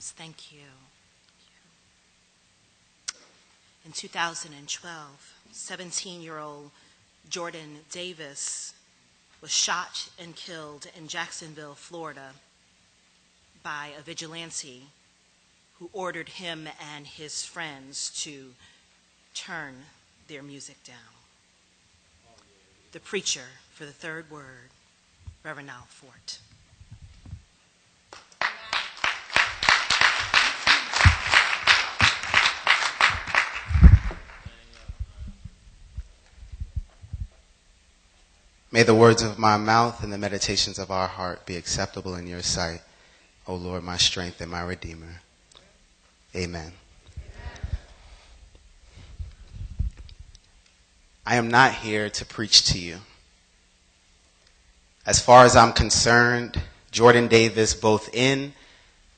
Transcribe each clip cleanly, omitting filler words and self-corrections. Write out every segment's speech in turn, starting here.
drums. Thank you. In 2012, 17-year-old Jordan Davis was shot and killed in Jacksonville, Florida, by a vigilante who ordered him and his friends to turn their music down. The preacher for the third word, Reverend Al Fort. May the words of my mouth and the meditations of our heart be acceptable in your sight, O Lord, my strength and my Redeemer. Amen. I am not here to preach to you. As far as I'm concerned, Jordan Davis, both in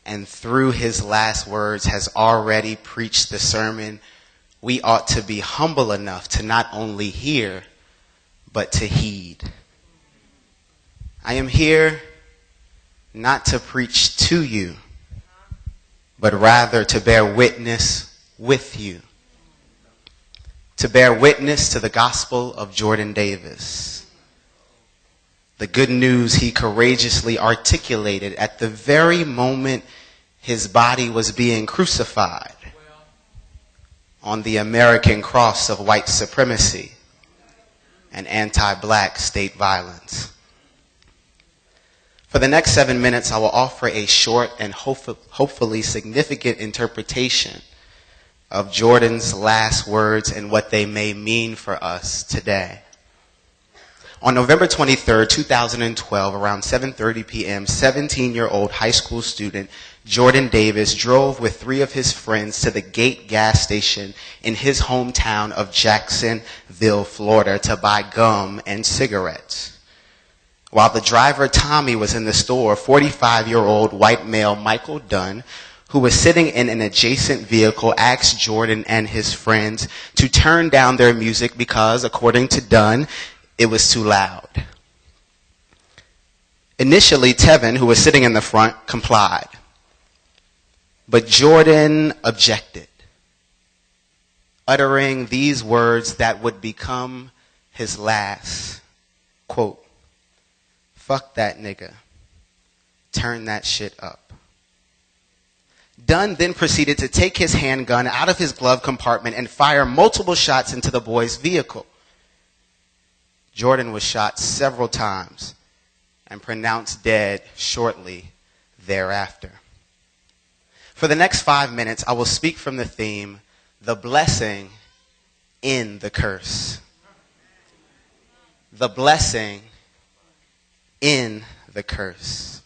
and through his last words, has already preached the sermon we ought to be humble enough to not only hear, but to heed. I am here not to preach to you, but rather to bear witness with you. To bear witness to the gospel of Jordan Davis. The good news he courageously articulated at the very moment his body was being crucified on the American cross of white supremacy and anti-black state violence. For the next 7 minutes, I will offer a short and hopefully significant interpretation of Jordan's last words and what they may mean for us today. On November 23rd, 2012, around 7:30 p.m., 17-year-old high school student Jordan Davis drove with 3 of his friends to the Gate gas station in his hometown of Jacksonville, Florida, to buy gum and cigarettes. While the driver, Tommy, was in the store, 45-year-old white male Michael Dunn, who was sitting in an adjacent vehicle, asked Jordan and his friends to turn down their music because, according to Dunn, it was too loud. Initially, Tevin, who was sitting in the front, complied. But Jordan objected, uttering these words that would become his last. Quote, "Fuck that nigga. Turn that shit up." Dunn then proceeded to take his handgun out of his glove compartment and fire multiple shots into the boy's vehicle. Jordan was shot several times and pronounced dead shortly thereafter. For the next 5 minutes, I will speak from the theme, the blessing in the curse. The blessing in the curse.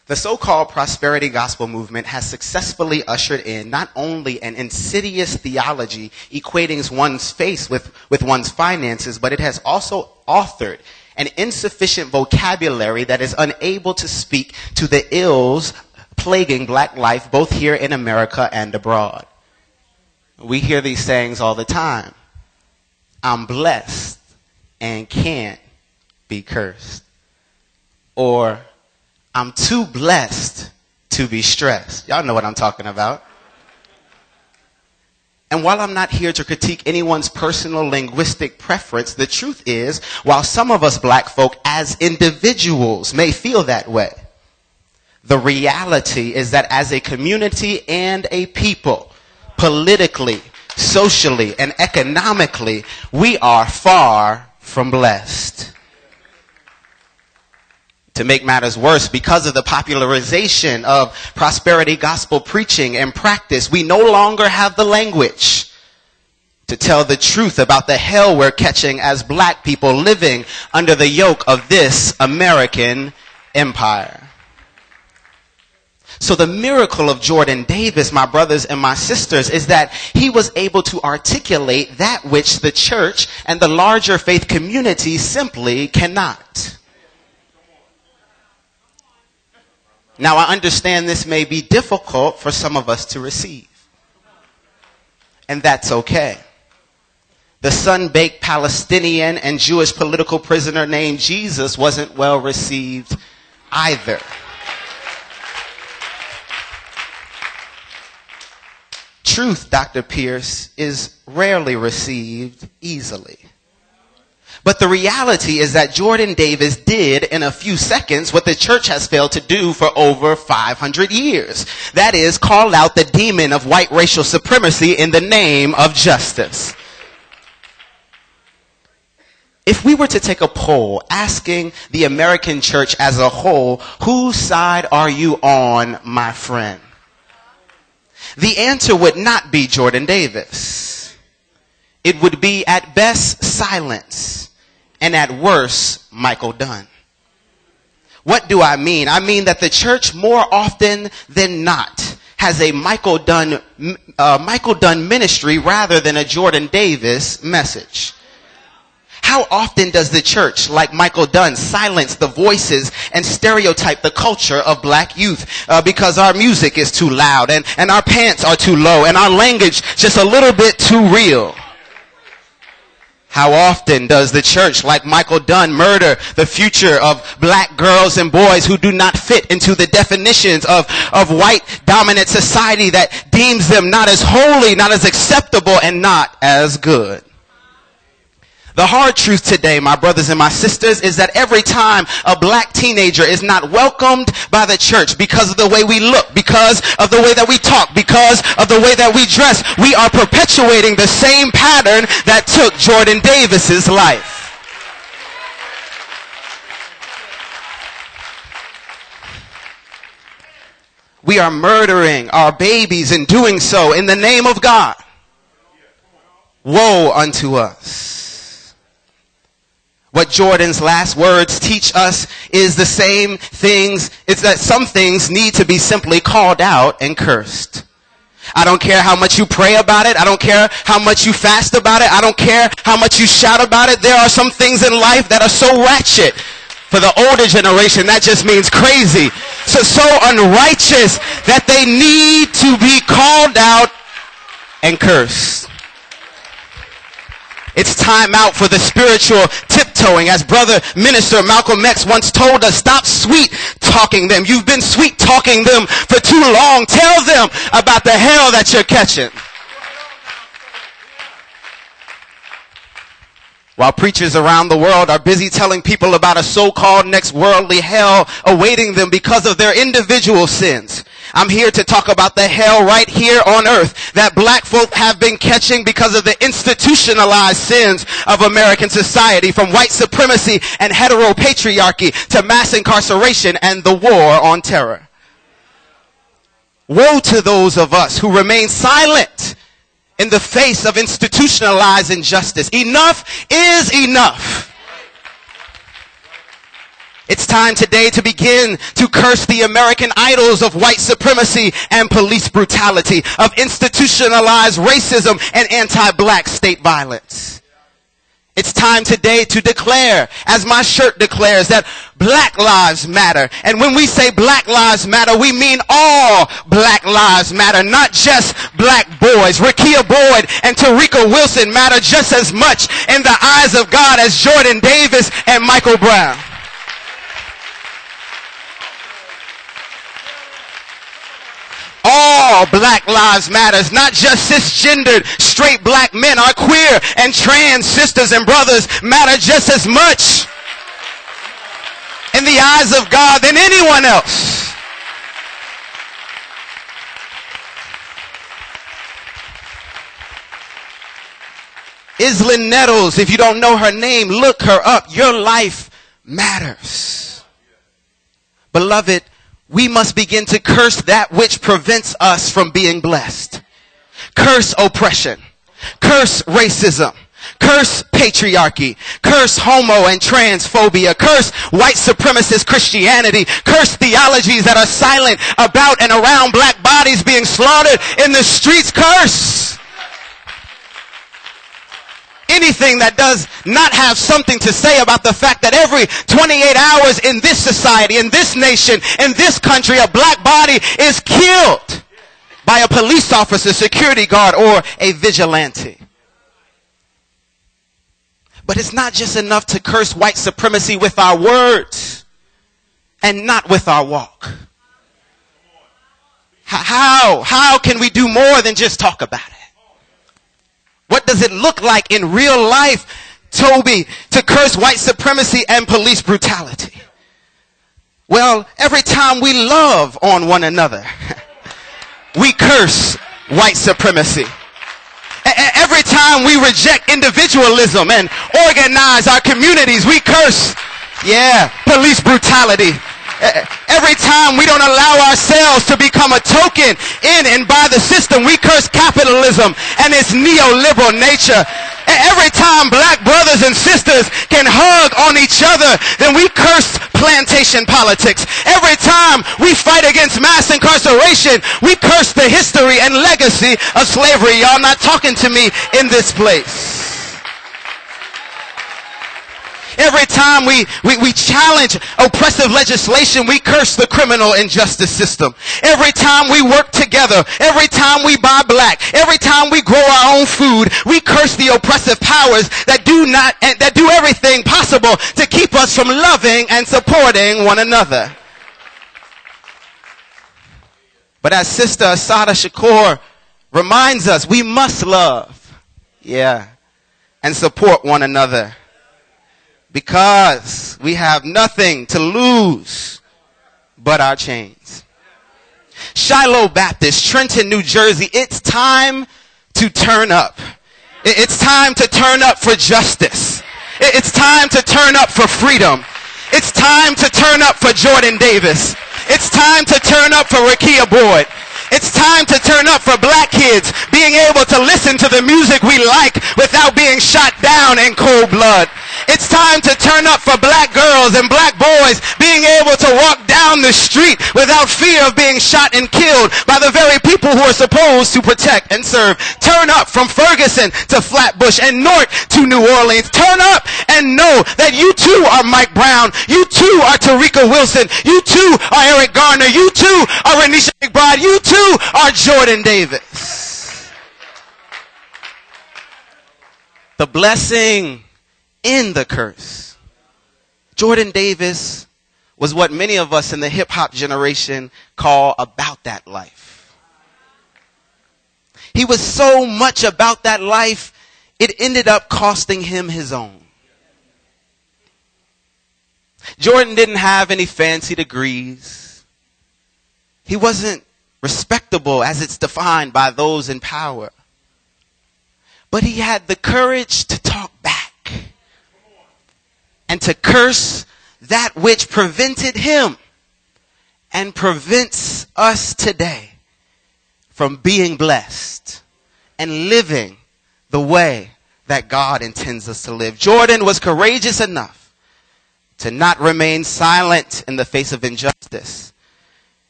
The so-called prosperity gospel movement has successfully ushered in not only an insidious theology equating one's faith with one's finances, but it has also authored an insufficient vocabulary that is unable to speak to the ills plaguing black life both here in America and abroad. We hear these sayings all the time. I'm blessed and can't be cursed. Or, I'm too blessed to be stressed. Y'all know what I'm talking about. And while I'm not here to critique anyone's personal linguistic preference, the truth is, while some of us black folk as individuals may feel that way, the reality is that as a community and a people, politically, socially, and economically, we are far from blessed. To make matters worse, because of the popularization of prosperity gospel preaching and practice, we no longer have the language to tell the truth about the hell we're catching as black people living under the yoke of this American empire. So the miracle of Jordan Davis, my brothers and my sisters, is that he was able to articulate that which the church and the larger faith community simply cannot. Now, I understand this may be difficult for some of us to receive. And that's okay. The sun-baked Palestinian and Jewish political prisoner named Jesus wasn't well received either. truth, Dr. Pierce, is rarely received easily. But the reality is that Jordan Davis did in a few seconds what the church has failed to do for over 500 years. That is, call out the demon of white racial supremacy in the name of justice. If we were to take a poll asking the American church as a whole, whose side are you on, my friend? The answer would not be Jordan Davis. It would be at best silence, and at worst, Michael Dunn. What do I mean? I mean that the church more often than not has a Michael Dunn ministry rather than a Jordan Davis message. How often does the church, like Michael Dunn, silence the voices and stereotype the culture of black youth because our music is too loud and our pants are too low and our language just a little bit too real? How often does the church, like Michael Dunn, murder the future of black girls and boys who do not fit into the definitions of white dominant society that deems them not as holy, not as acceptable, and not as good? The hard truth today, my brothers and my sisters, is that every time a black teenager is not welcomed by the church because of the way we look, because of the way that we talk, because of the way that we dress, we are perpetuating the same pattern that took Jordan Davis's life. We are murdering our babies and doing so in the name of God. Woe unto us. What Jordan's last words teach us is the same things. It's that some things need to be simply called out and cursed. I don't care how much you pray about it. I don't care how much you fast about it. I don't care how much you shout about it. There are some things in life that are so ratchet. For the older generation, that just means crazy. So unrighteous that they need to be called out and cursed. It's time out for the spiritual tiptoeing. As brother minister Malcolm X once told us, stop sweet talking them. You've been sweet talking them for too long. Tell them about the hell that you're catching. While preachers around the world are busy telling people about a so-called next worldly hell awaiting them because of their individual sins, I'm here to talk about the hell right here on earth that black folk have been catching because of the institutionalized sins of American society, from white supremacy and heteropatriarchy to mass incarceration and the war on terror. Woe to those of us who remain silent in the face of institutionalized injustice. Enough is enough. It's time today to begin to curse the American idols of white supremacy and police brutality, of institutionalized racism and anti-black state violence. It's time today to declare, as my shirt declares, that Black Lives Matter. And when we say Black Lives Matter, we mean all Black Lives Matter, not just black boys. Rekia Boyd and Tarika Wilson matter just as much in the eyes of God as Jordan Davis and Michael Brown. All Black Lives Matters, not just cisgendered straight black men. Our queer and trans sisters and brothers matter just as much in the eyes of God than anyone else. Islin Nettles, if you don't know her name, look her up. Your life matters. Beloved, we must begin to curse that which prevents us from being blessed. Curse oppression. Curse racism. Curse patriarchy. Curse homo and transphobia. Curse white supremacist Christianity. Curse theologies that are silent about and around black bodies being slaughtered in the streets. Curse anything that does not have something to say about the fact that every 28 hours in this society, in this nation, in this country, a black body is killed by a police officer, security guard, or a vigilante. But it's not just enough to curse white supremacy with our words and not with our walk. How can we do more than just talk about it? What does it look like in real life, Toby, to curse white supremacy and police brutality? Well, every time we love on one another, we curse white supremacy. Every time we reject individualism and organize our communities, we curse, police brutality. Every time we don't allow ourselves to become a token in and by the system, we curse capitalism and its neoliberal nature. Every time black brothers and sisters can hug on each other, then we curse plantation politics. Every time we fight against mass incarceration, we curse the history and legacy of slavery. Y'all not talking to me in this place. Every time we challenge oppressive legislation, we curse the criminal injustice system. Every time we work together, every time we buy black, every time we grow our own food, we curse the oppressive powers that do everything possible to keep us from loving and supporting one another. But as Sister Assata Shakur reminds us, we must love, and support one another. Because we have nothing to lose but our chains. Shiloh Baptist, Trenton, New Jersey, it's time to turn up. It's time to turn up for justice. It's time to turn up for freedom. It's time to turn up for Jordan Davis. It's time to turn up for Rekia Boyd. It's time to turn up for black kids being able to listen to the music we like without being shot down in cold blood. It's time to turn up for black girls and black boys being able to walk down the street without fear of being shot and killed by the very people who are supposed to protect and serve. Turn up from Ferguson to Flatbush and north to New Orleans. Turn up and know that you too are Mike Brown. You too are Tarika Wilson. You too are Eric Garner. You too are Renisha McBride. You too are Jordan Davis. The blessing in the curse. Jordan Davis was what many of us in the hip-hop generation call about that life. He was so much about that life, it ended up costing him his own. Jordan didn't have any fancy degrees. He wasn't respectable as it's defined by those in power. But he had the courage to talk back and to curse that which prevented him and prevents us today from being blessed and living the way that God intends us to live. Jordan was courageous enough to not remain silent in the face of injustice.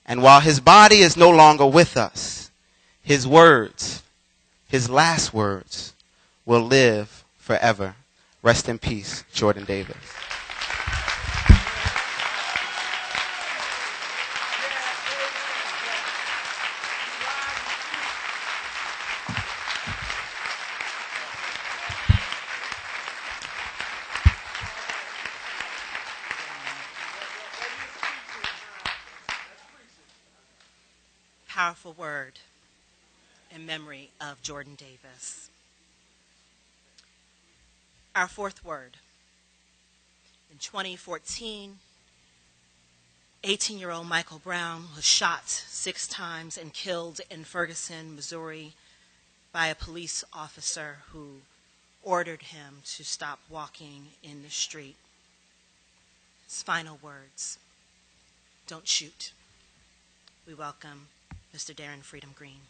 And while his body is no longer with us, his words, his last words, will live forever. Rest in peace, Jordan Davis. Powerful word in memory of Jordan Davis. Our fourth word. In 2014, 18-year-old Michael Brown was shot 6 times and killed in Ferguson, Missouri, by a police officer who ordered him to stop walking in the street. His final words, "Don't shoot." We welcome Mr. Darren Freedom Green.